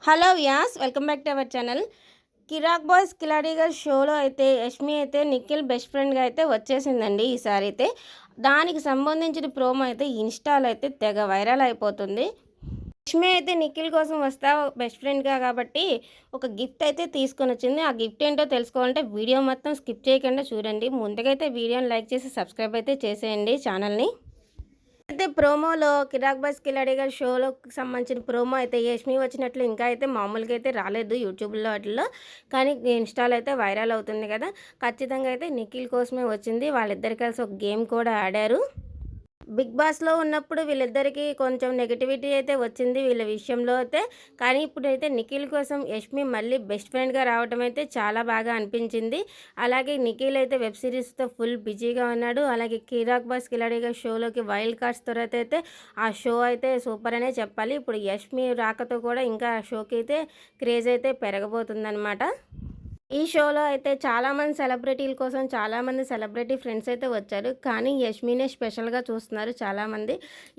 Hello వ్యాస్ welcome back to our channel. Kiraak boys Khiladi girls షోలో అయితే యష్మి అయితే నిఖిల్ బెస్ట్ ఫ్రెండ్గా అయితే వచ్చేసిందండి. ఈసారి అయితే దానికి సంబంధించిన ప్రోమో అయితే ఇన్స్టాలో అయితే తెగ వైరల్ అయిపోతుంది. యష్మి అయితే నిఖిల్ కోసం వస్తా బెస్ట్ ఫ్రెండ్గా కాబట్టి ఒక గిఫ్ట్ అయితే తీసుకొని వచ్చింది. ఆ గిఫ్ట్ ఏంటో తెలుసుకోవాలంటే వీడియో మొత్తం స్కిప్ చేయకుండా చూడండి. ముందుకైతే వీడియోని లైక్ చేసి సబ్స్క్రైబ్ అయితే చేసేయండి ఛానల్ని. అయితే ప్రోమోలో కిరాక్ బాయ్స్ కిలాడి గారి షోలోకి సంబంధించిన ప్రోమో అయితే యష్మి వచ్చినట్లు ఇంకా అయితే మామూలుగా అయితే రాలేదు యూట్యూబ్లో వాటిల్లో. కానీ ఇన్స్టాలో అయితే వైరల్ అవుతుంది కదా. ఖచ్చితంగా అయితే నిఖిల్ కోసమే వచ్చింది. వాళ్ళిద్దరు కలిసి ఒక గేమ్ కూడా ఆడారు. బిగ్ బాస్లో ఉన్నప్పుడు వీళ్ళిద్దరికీ కొంచెం నెగటివిటీ అయితే వచ్చింది వీళ్ళ విషయంలో అయితే. కానీ ఇప్పుడైతే నిఖిల్ కోసం యష్మి మళ్ళీ బెస్ట్ ఫ్రెండ్గా రావడం అయితే చాలా బాగా అనిపించింది. అలాగే నిఖిల్ అయితే వెబ్ సిరీస్తో ఫుల్ బిజీగా ఉన్నాడు. అలాగే కిరాక్ బాస్ కిలాడిగా షోలోకి వైల్డ్ కార్డ్స్ తర్వాత అయితే ఆ షో అయితే సూపర్ అనే చెప్పాలి. ఇప్పుడు యష్మి రాకతో కూడా ఇంకా ఆ షోకి అయితే క్రేజ్ అయితే పెరగబోతుందన్నమాట. ఈ షోలో అయితే చాలామంది సెలబ్రిటీల కోసం చాలామంది సెలబ్రిటీ ఫ్రెండ్స్ అయితే వచ్చారు. కానీ యష్మినే స్పెషల్గా చూస్తున్నారు చాలామంది.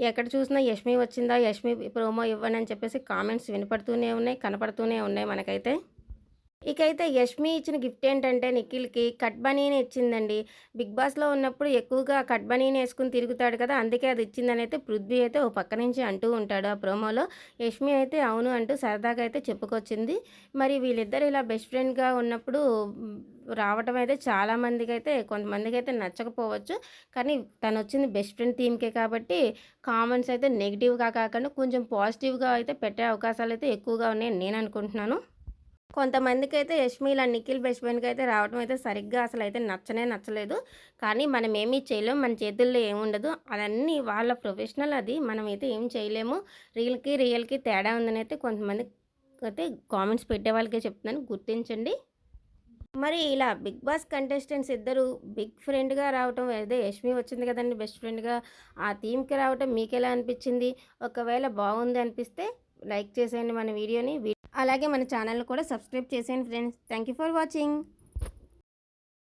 ఎక్కడ చూసినా యష్మి వచ్చిందా, యష్మి ప్రోమో ఇవ్వండి అని చెప్పేసి కామెంట్స్ వినపడుతూనే ఉన్నాయి, కనపడుతూనే ఉన్నాయి మనకైతే. ఇకైతే యష్మి ఇచ్చిన గిఫ్ట్ ఏంటంటే నిఖిల్‌కి కట్ బనీని ఇచ్చిందండి. బిగ్ బాస్‌లో ఉన్నప్పుడు ఎక్కువగా కట్ బనీని యేసుకొని తిరుగుతాడు కదా! అందుకే అది ఇచ్చిందని అయితే పృథ్వీ అయితే ఓ పక్క నుంచి అంటూ ఉంటాడు ఆ ప్రోమోలో. యష్మి అయితే అవును అంటూ సరదాగా అయితే చెప్పుకొచ్చింది. మరి వీళ్ళిద్దరు ఇలా బెస్ట్ ఫ్రెండ్‌గా ఉన్నప్పుడు రావటం అయితే చాలామందికైతే కొంతమందికైతే నచ్చకపోవచ్చు. కానీ తనొచ్చింది బెస్ట్ ఫ్రెండ్ థీమ్‌కే కాబట్టి కామెంట్స్ అయితే నెగెటివ్‌గా కాకుండా కొంచెం పాజిటివ్‌గా అయితే పెట్టే అవకాశాలైతే ఎక్కువగా ఉన్నాయని నేను అనుకుంటున్నాను. కొంతమందికైతే యష్మి ఇలా నిఖిల్ బెస్ట్ ఫ్రెండ్‌గా అయితే రావడం అయితే సరిగ్గా అసలైతే నచ్చలేదు. కానీ మనమేమీ చేయలేం. మన చేతుల్లో ఏముండదు. అదన్నీ వాళ్ళ ప్రొఫెషనల్ అది. మనమైతే ఏం చేయలేము. రియల్‌కి తేడా ఉందనైతే కొంతమంది అయితే కామెంట్స్ పెట్టే వాళ్ళకే చెప్తున్నాను గుర్తించండి. మరి ఇలా బిగ్ బాస్ కంటెస్టెంట్స్ ఇద్దరు బిగ్ ఫ్రెండ్‌గా రావటం అదే యష్మి వచ్చింది కదండీ బెస్ట్ ఫ్రెండ్‌గా. ఆ థీమ్‌కి రావటం మీకెలా అనిపించింది? ఒకవేళ బాగుంది అనిపిస్తే లైక్ చేసేయండి మన వీడియోని. అలాగే మన ఛానల్‌ని కూడా సబ్స్క్రైబ్ చేసేయండి friends. Thank you for watching.